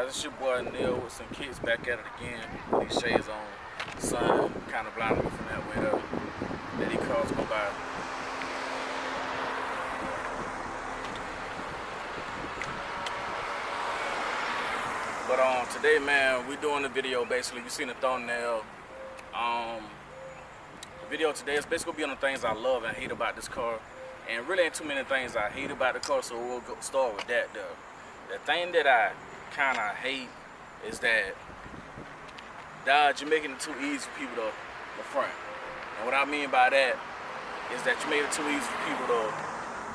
guys, it's your boy Neil with some kids back at it again. Put these shades on. Sun kind of blinded me from that way though. Let these cars go by. But today, man, we doing a video. Basically, you seen the thumbnail. The video today is basically gonna be on the things I love and hate about this car, and really ain't too many things I hate about the car. So we'll start with that. The thing that I kind of hate is that Dodge, you're making it too easy for people to the front. And what I mean by that is that you made it too easy for people to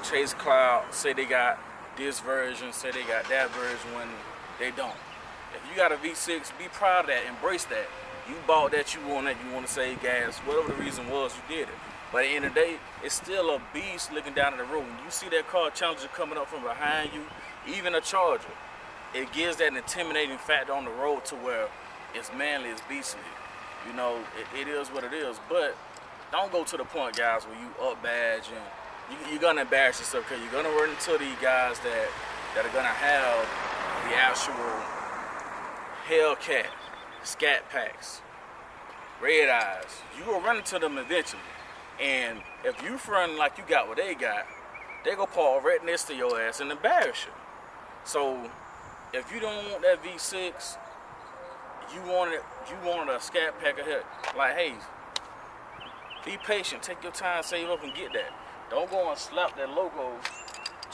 chase cloud, say they got this version, say they got that version when they don't. If you got a V6, be proud of that, embrace that. You bought that, you want to save gas, whatever the reason was, you did it. But at the end of the day, it's still a beast looking down at the road. When you see that car Challenger coming up from behind you, even a Charger, it gives that intimidating factor on the road to where it's manly, it's beastly. You know, it is what it is. But don't go to the point, guys, where you up badge and you're gonna embarrass yourself, because you're gonna run into these guys that are gonna have the actual Hellcat, scat packs, red eyes. You will run into them eventually. And if you run like you got what they got, they gonna park right next to your ass and embarrass you. So if you don't want that V6, you wanted a scat pack ahead. Like, hey, be patient, take your time, save up and get that. Don't go and slap that logo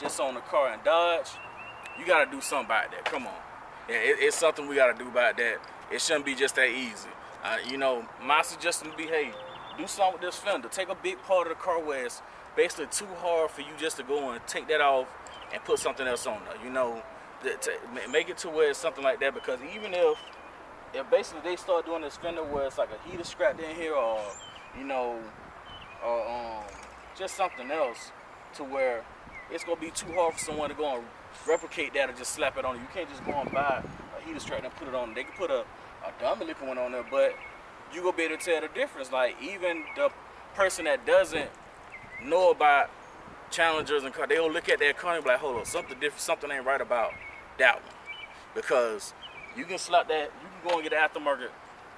just on the car. And Dodge, you gotta do something about that. Come on. Yeah, it's something we gotta do about that. It shouldn't be just that easy. You know, my suggestion would be, hey, do something with this fender. Take a big part of the car where it's basically too hard for you just to go and take that off and put something else on there. You know, make it to where it's something like that, because even if basically they start doing this fender where it's like a heater strapped in here, or you know, or just something else, to where it's gonna be too hard for someone to go and replicate that or just slap it on you. You can't just go and buy a heater strap and put it on. They can put a dummy looking one on there, but you gonna be able to tell the difference. Like, even the person that doesn't know about Challengers and cars, they'll look at that car and be like, hold on, something different, something ain't right about that one. Because you can slap that, you can go and get an aftermarket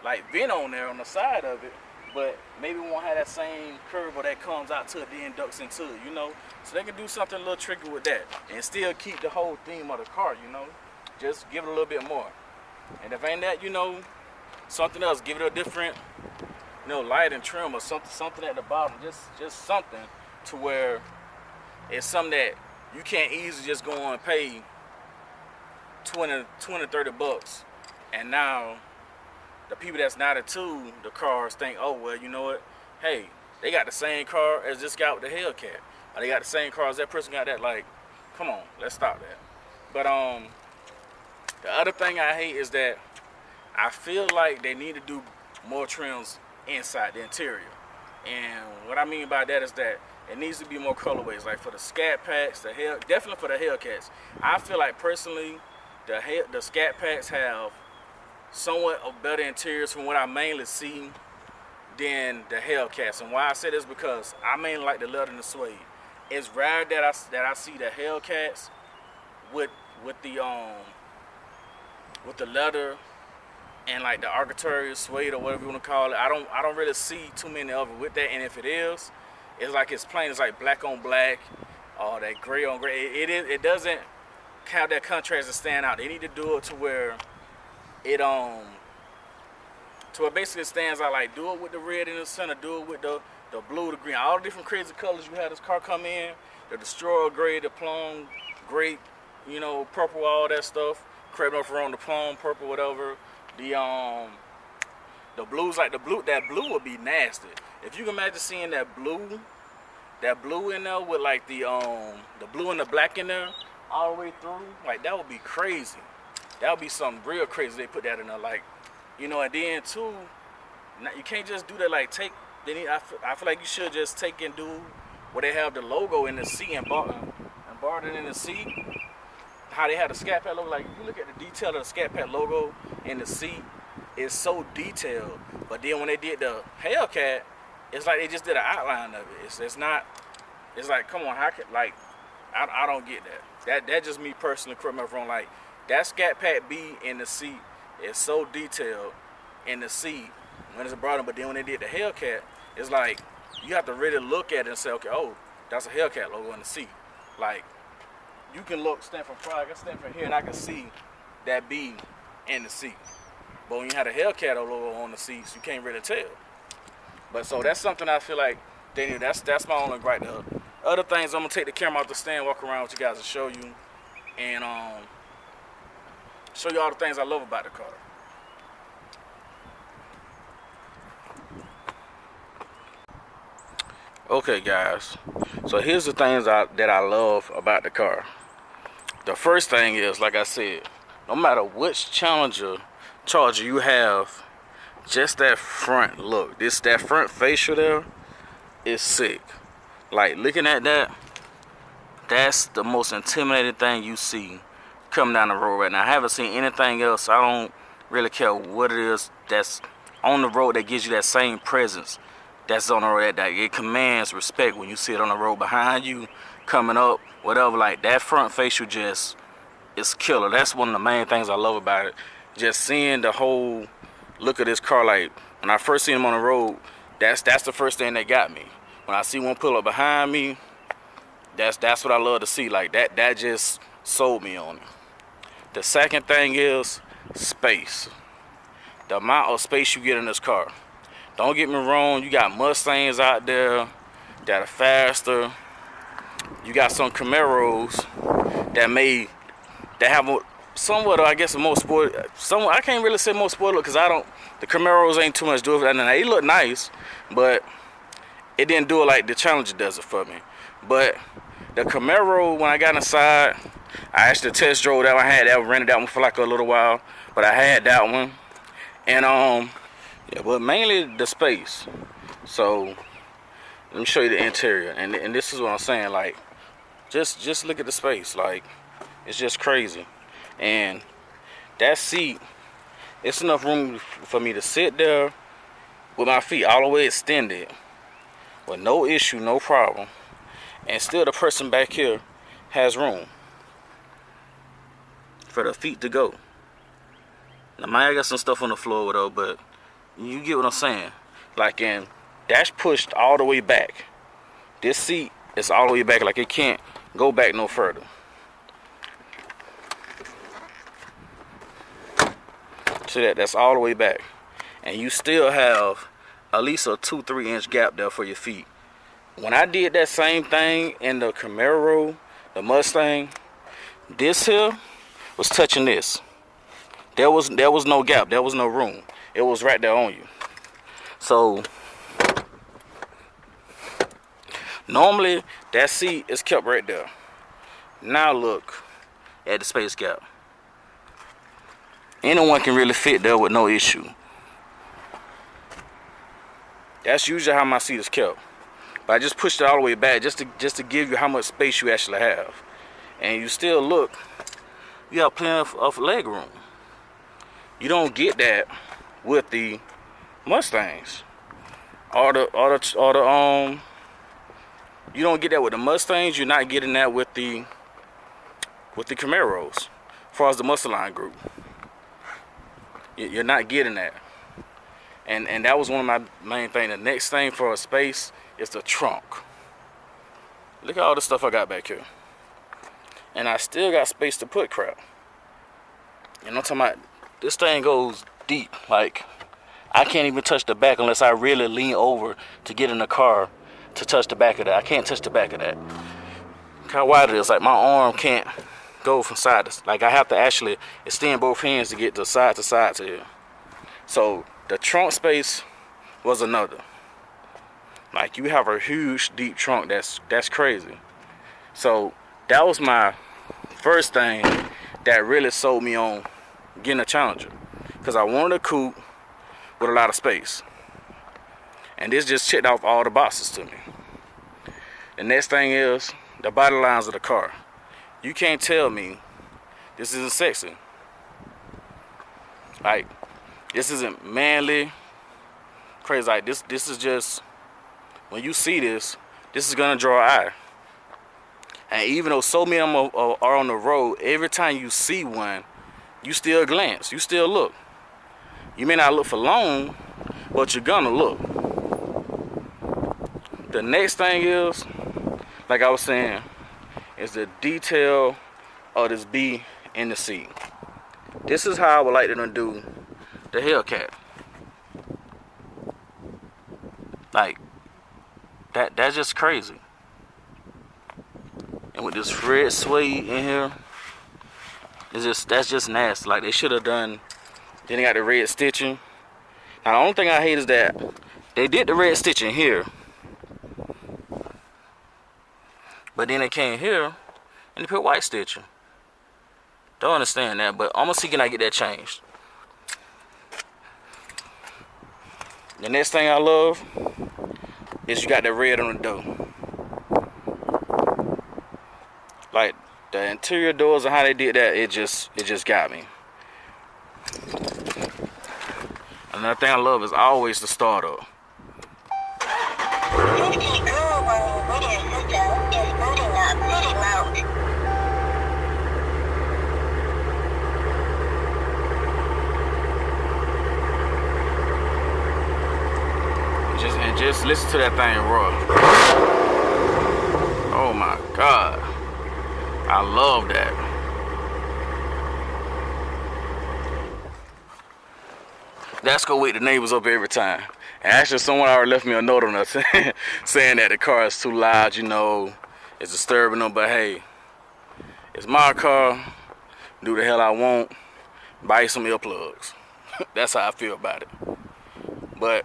like vent on there on the side of it, but maybe it won't have that same curve or that comes out to it, then ducks into it, you know? So they can do something a little tricky with that and still keep the whole theme of the car, you know? Just give it a little bit more. And if ain't that, you know, something else, give it a different, you know, light and trim or something at the bottom, just something to where it's something that you can't easily just go on and pay 20, 30 bucks. And now the people that's not into the cars think, oh, well, you know what? Hey, they got the same car as this guy with the Hellcat. Or they got the same car as that person got that. Like, come on, let's stop that. But the other thing I hate is that I feel like they need to do more trims inside the interior. And what I mean by that is that it needs to be more colorways. Like for the scat packs, definitely for the Hellcats. I feel like personally, the scat packs have somewhat of better interiors from what I mainly see than the Hellcats. And why I say this, because I mainly like the leather and the suede. It's rare that I see the Hellcats with the leather and like the architrary suede or whatever you want to call it. I don't really see too many of it with that. And if it is, it's like it's plain. It's like black on black, or that gray on gray. It doesn't have that contrast to stand out. They need to do it to where it basically stands out. Like, do it with the red in the center, do it with the blue, the green, all the different crazy colors you had this car come in. The destroyer gray, the plum gray, you know, purple, all that stuff. Correct me if I'm wrong, the plum purple, whatever. The blues, like that blue would be nasty. If you can imagine seeing that blue in there with like the blue and the black in there all the way through, like that would be crazy. That would be something real crazy. They put that in there, like, you know. And then too, you can't just do that. Like, I feel like you should just take and do where they have the logo in the seat and bar it in the seat. How they have the Scat Pack logo, like, if you look at the detail of the Scat Pack logo in the seat, it's so detailed. But then when they did the Hellcat, it's like they just did an outline of it. It's not. It's like, come on, how can, like, I don't get that. That just me personally, correct me if I'm wrong. Like, that SCATPACK B in the seat is so detailed in the seat when it's brought in. But then when they did the Hellcat, it's like you have to really look at it and say, okay, oh, that's a Hellcat logo in the seat. Like, you can look, stand from front, I can stand from here and I can see that B in the seat. But when you have a Hellcat logo on the seats, you can't really tell. But so that's something I feel like, Daniel, that's my only gripe. The other things, I'm gonna take the camera off the stand, walk around with you guys and show you, and show you all the things I love about the car. Okay, guys, so here's the things that I love about the car. The first thing is, like I said, no matter which Charger you have, just that front look, that front facial there is sick. Like, looking at that, that's the most intimidating thing you see coming down the road right now. I haven't seen anything else. I don't really care what it is that's on the road that gives you that same presence that's on the road, that it commands respect when you see it on the road behind you, coming up, whatever. Like, that front facial just is killer. That's one of the main things I love about it. Just seeing the whole look of this car. Like, when I first seen him on the road, that's the first thing that got me. When I see one pull up behind me, that's what I love to see. Like, that just sold me on it. The second thing is space. The amount of space you get in this car. Don't get me wrong, you got Mustangs out there that are faster. You got some Camaros that have somewhat, I guess, a more sport. I can't really say more sport because the Camaros ain't too much do it. And they look nice, but it didn't do it like the Challenger does it for me. But the Camaro, when I got inside, I actually test drove that one. I had that one, rented that one for like a little while, but I had that one. And yeah, but mainly the space. So let me show you the interior, and this is what I'm saying. Like, just look at the space. Like, it's just crazy. And that seat, it's enough room for me to sit there with my feet all the way extended with no issue, no problem. And still the person back here has room for the feet to go. Now, I got some stuff on the floor though, but you get what I'm saying. Like, and that's pushed all the way back. This seat is all the way back. Like, it can't go back no further. See that? That's all the way back. And you still have at least a 2-3 inch gap there for your feet. When I did that same thing in the Camaro, the Mustang, this here was touching this. There was no gap. There was no room. It was right there on you. So normally that seat is kept right there. Now look at the space gap. Anyone can really fit there with no issue. That's usually how my seat is kept. But I just pushed it all the way back just to give you how much space you actually have. And you still look, you have plenty of leg room. You don't get that with the Mustangs. You don't get that with the Mustangs. You're not getting that with the Camaros, as far as the muscle line group. You're not getting that. And that was one of my main things. The next thing for a space is the trunk. Look at all the stuff I got back here. And I still got space to put crap. You know what I'm talking about? This thing goes deep. Like, I can't even touch the back unless I really lean over to get in the car to touch the back of that. I can't touch the back of that. Look how wide it is. Like, my arm can't go from side to, like, I have to actually extend both hands to get to side to here. So the trunk space was another. Like, you have a huge deep trunk. That's crazy. So that was my first thing that really sold me on getting a Challenger, because I wanted a coupe with a lot of space, and this just checked off all the boxes to me. The next thing is the body lines of the car. You can't tell me this isn't sexy. Like, this isn't manly, crazy. Like, this is just, when you see this is gonna draw an eye. And even though so many of them are on the road, every time you see one you still glance, you still look. You may not look for long, but you're gonna look. The next thing is, like I was saying, is the detail of this B in the seat. This is how I would like to do the Hellcat. Like, that's just crazy. And with this red suede in here, that's just nasty. Like, they should have done. Then they got the red stitching. Now the only thing I hate is that they did the red stitching here, but then they came here and they put white stitching. Don't understand that, but I'm gonna see can I get that changed. The next thing I love is you got the red on the door. Like the interior doors and how they did that, it just got me. Another thing I love is always the startup. Just listen to that thing roar. Oh my God. I love that. That's gonna wake the neighbors up every time. And actually someone already left me a note on us saying that the car is too loud, you know, it's disturbing them, but hey, it's my car, do the hell I want, buy some earplugs. That's how I feel about it. But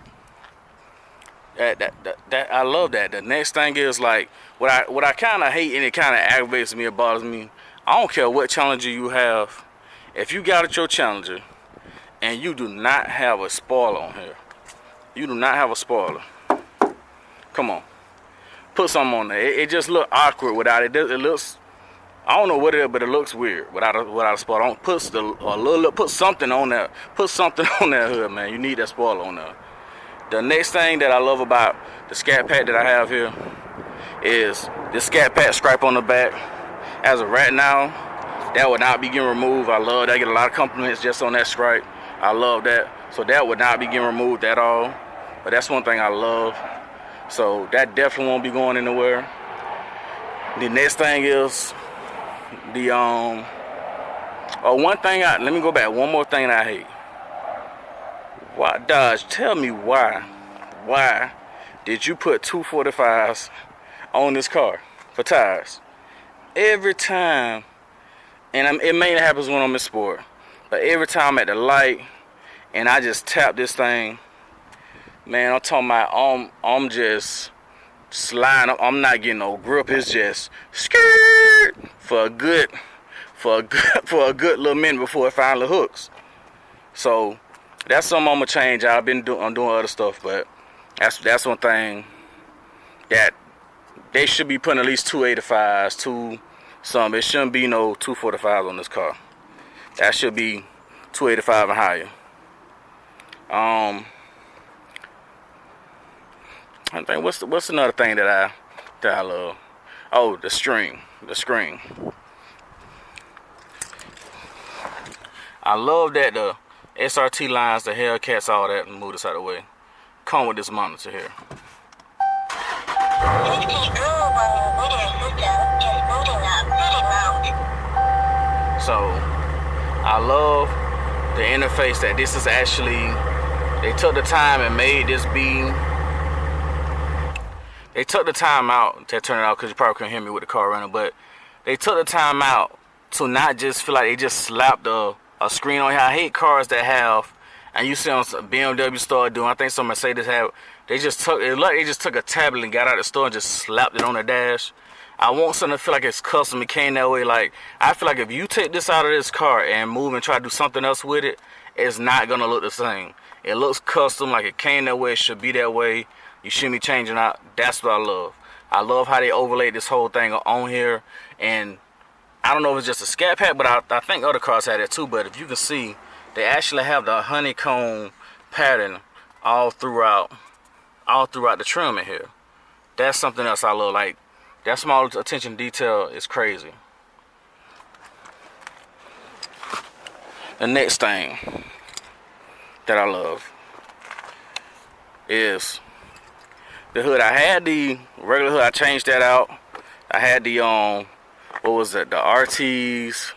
that I love that. The next thing is like what I kind of hate, and it kind of aggravates me, it bothers me. I don't care what Challenger you have. If you got your Challenger and you do not have a spoiler on here, you do not have a spoiler, come on, put something on there. It just look awkward without it. It looks, I don't know what it is, but it looks weird without a spoiler. Don't put put something on there. Put something on that hood, man. You need that spoiler on there. The next thing that I love about the SCATPACK that I have here is this SCATPACK stripe on the back. As of right now, that would not be getting removed. I love that. I get a lot of compliments just on that stripe. I love that. So that would not be getting removed at all. But that's one thing I love. So that definitely won't be going anywhere. The next thing is the one thing let me go back. One more thing I hate. Why, Dodge, tell me why did you put 245s on this car for tires? Every time, and it mainly happens when I'm in sport, but every time I'm at the light and I just tap this thing, man, I'm talking about I'm just sliding up. I'm not getting no grip. It's just skirt for a good little minute before it finally hooks. So that's something I'm gonna change. I'm doing other stuff, but that's one thing that they should be putting at least 285s, it shouldn't be no 245s on this car. That should be 285 and higher. I think what's another thing that I love? Oh, the screen. I love that the SRT lines, the Hellcats, all that, and move this out of the way, come with this monitor here. So I love the interface that this is actually, they took the time and made this be. They took the time out to turn it off because you probably couldn't hear me with the car running, but they took the time out to not just feel like they just slapped a screen on here. I hate cars that have, and you see on BMW store doing, I think some Mercedes have, they just took a tablet and got out of the store and just slapped it on the dash. I want something to feel like it's custom. It came that way. Like, I feel like if you take this out of this car and move and try to do something else with it, it's not gonna look the same. It looks custom, like it came that way, it should be that way. You shouldn't be changing out. That's what I love. I love how they overlaid this whole thing on here. And I don't know if it's just a SCATPACK, but I think other cars have that too. But if you can see, they actually have the honeycomb pattern all throughout the trim in here. That's something else I love. Like, that small attention to detail is crazy. The next thing that I love is the hood. I had the regular hood, I changed that out. I had the what was it, the RTs.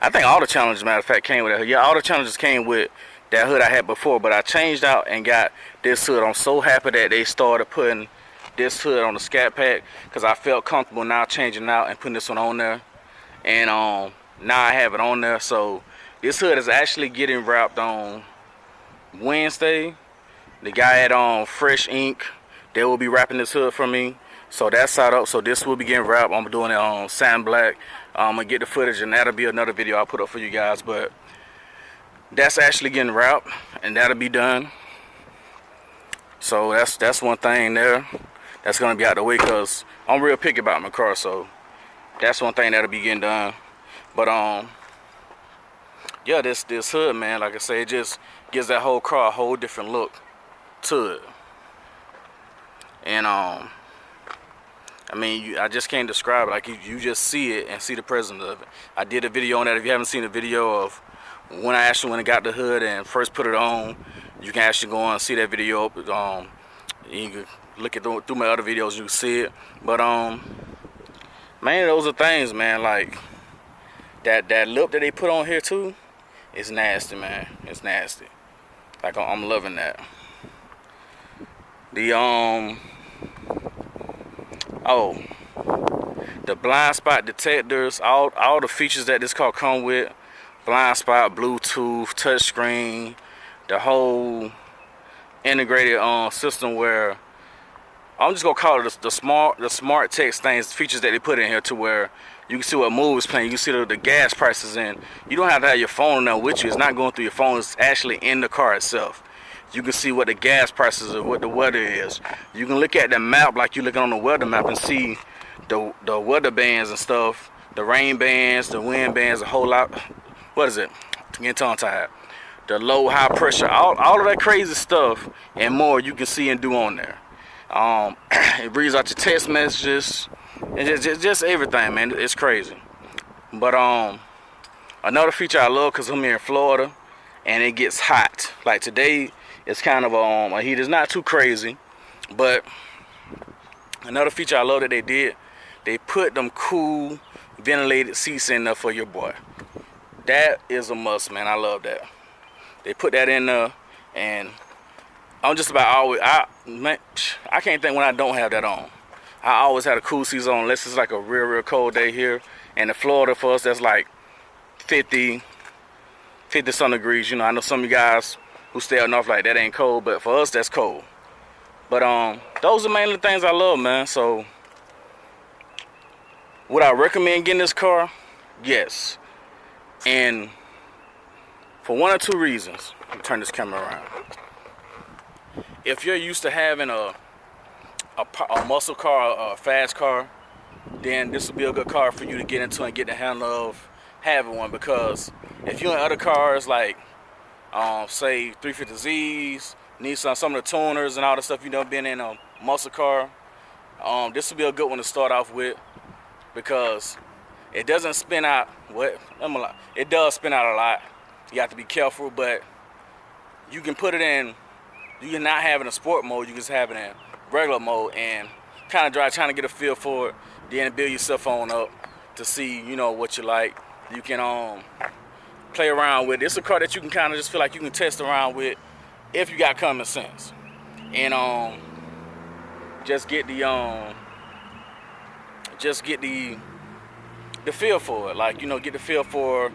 I think all the challenges, matter of fact, came with that hood. Yeah, all the challenges came with that hood I had before, but I changed out and got this hood. I'm so happy that they started putting this hood on the SCATPACK, because I felt comfortable now changing out and putting this one on there. And now I have it on there. So this hood is actually getting wrapped on Wednesday. The guy at Fresh Ink, they will be wrapping this hood for me. So that's set up. So this will be getting wrapped. I'm doing it on sand black. I'm gonna get the footage, and that'll be another video I'll put up for you guys. But that's actually getting wrapped, and that'll be done. So that's one thing there that's gonna be out the way, because I'm real picky about my car. So that's one thing that'll be getting done. But yeah, this hood, man, like I say, it just gives that whole car a whole different look to it. And I mean, I just can't describe it. Like, you just see it and see the presence of it. I did a video on that. If you haven't seen the video of when I actually went and got the hood and first put it on, you can actually go on and see that video. You can look at through my other videos, you can see it. But man, those are things, man. Like that lip that they put on here too, it's nasty, man. It's nasty. Like, I'm loving that. The blind spot detectors, all the features that this car come with, blind spot, Bluetooth, touchscreen, the whole integrated system, where I'm just gonna call it the smart text things, features that they put in here, to where you can see what movie is playing, you can see the gas prices in. You don't have to have your phone now with you. It's not going through your phone, it's actually in the car itself. You can see what the gas prices are, what the weather is. You can look at the map like you're looking on the weather map and see the weather bands and stuff, the rain bands, the wind bands, a whole lot. What is it? Getting tongue tied. The low, high pressure, all of that crazy stuff and more you can see and do on there. It reads out your text messages and just everything, man. It's crazy. But another feature I love, because I'm here in Florida and it gets hot. Like today, it's kind of a heat. It's not too crazy, but another feature I love that they did, they put them cool ventilated seats in there for your boy. That is a must, man. I love that. They put that in there, and I'm just about always, I can't think when I don't have that on. I always had a cool seats on, unless it's like a real cold day here. And in Florida, for us, that's like 50 some degrees. You know, I know some of you guys who stay up north like that ain't cold, but for us, that's cold. But those are mainly the things I love, man. So would I recommend getting this car? Yes. And for one or two reasons. Let me turn this camera around. If you're used to having a muscle car, a fast car, then this will be a good car for you to get into and get the handle of having one. Because if you're in other cars like say 350Zs, Nissan, some of the tuners and all the stuff, you know, been in a muscle car, this will be a good one to start off with, because it doesn't spin out. It does spin out a lot. You have to be careful, but you can put it in. You can not have it in sport mode. You can just have it in regular mode and kind of trying to get a feel for it. Then build yourself on up to see, you know, what you like. You can play around with it. It's a car that you can kind of just feel like you can test around with if you got common sense, and just get the feel for it. Like, you know, get the feel for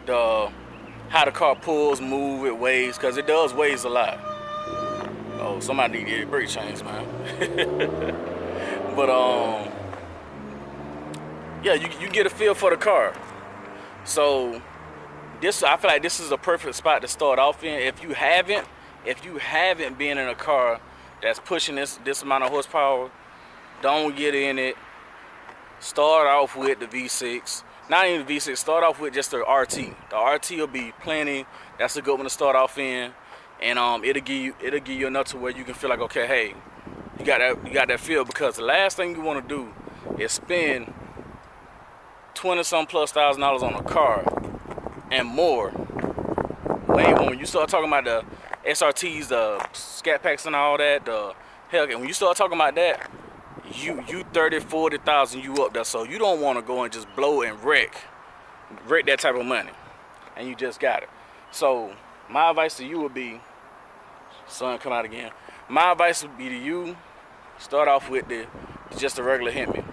how the car pulls, move, it weighs, because it does weighs a lot. Oh, somebody need to get a brake change, man. But yeah, you get a feel for the car. So I feel like this is a perfect spot to start off in. If you haven't been in a car that's pushing this amount of horsepower, don't get in it. Start off with the V6. Not even the V6, start off with just the RT. The RT will be plenty. That's a good one to start off in. And it'll give you enough to where you can feel like, okay, hey, you got that feel. Because the last thing you want to do is spend $20-some+ thousand on a car and more when you start talking about the SRTs, the scat packs and all that, the Hellcat, when you start talking about that, you 30,000-40,000, you up there. So you don't want to go and just blow and wreck that type of money, and you just got it. So my advice to you would be, sun come out again. My advice would be to you, start off with just a regular Hemi.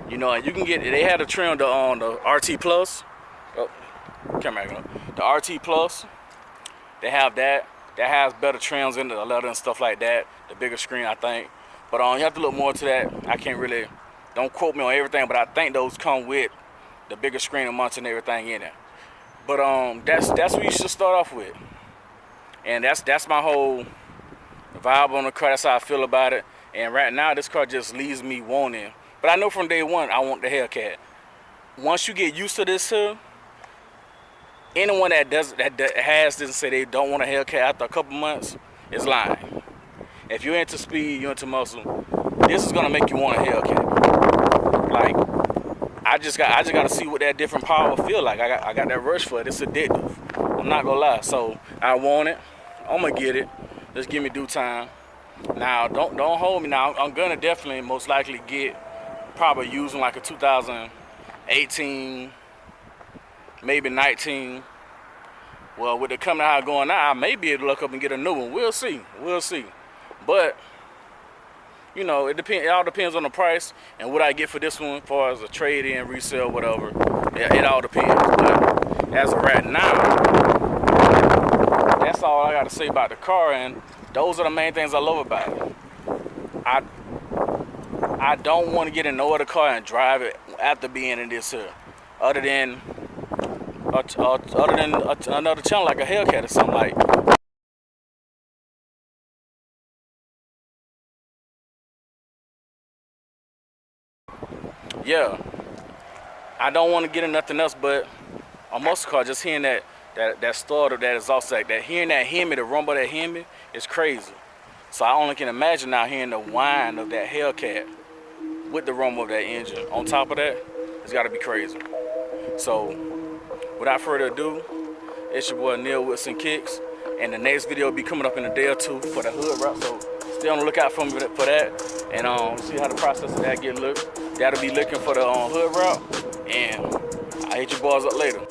You know, and you can get, they had a trim on the RT Plus. Oh, camera angle. The RT Plus, they have that. That has better trims in the leather and stuff like that. The bigger screen, I think. But you have to look more to that. I can't really, don't quote me on everything, but I think those come with the bigger screen and months and everything in it. But that's what you should start off with. And that's my whole vibe on the car. That's how I feel about it. And right now, this car just leaves me wanting. But I know from day one, I want the Hellcat. Once you get used to this here, anyone that has this and say they don't want a Hellcat after a couple months is lying. If you're into speed, you're into muscle, this is gonna make you want a Hellcat. Like, I just gotta see what that different power feel like. I got that rush for it. It's addictive. I'm not gonna lie. So I want it. I'm gonna get it. Just give me due time. Now don't hold me. Now I'm gonna definitely most likely get probably using like a 2018, maybe 19. Well, with the company how it's going now, I may be able to look up and get a new one. We'll see. We'll see. But you know, it all depends on the price and what I get for this one, as far as a trade-in, resale, whatever. It all depends. But as of right now, that's all I got to say about the car, and those are the main things I love about it. I don't want to get in no other car and drive it after being in this here, other than another channel like a Hellcat or something like. Yeah, I don't want to get in nothing else but a muscle car. Just hearing that starter, that exhaust, that hearing that Hemi, the rumble of that Hemi is crazy. So I only can imagine now hearing the whine of that Hellcat with the rumble of that engine. On top of that, it's got to be crazy. So without further ado, it's your boy Neil Wilson Kicks, and the next video will be coming up in a day or two for the hood route. So stay on the lookout for me for that, and see how the process of that get look. That'll be looking for the hood route, and I'll hit you boys up later.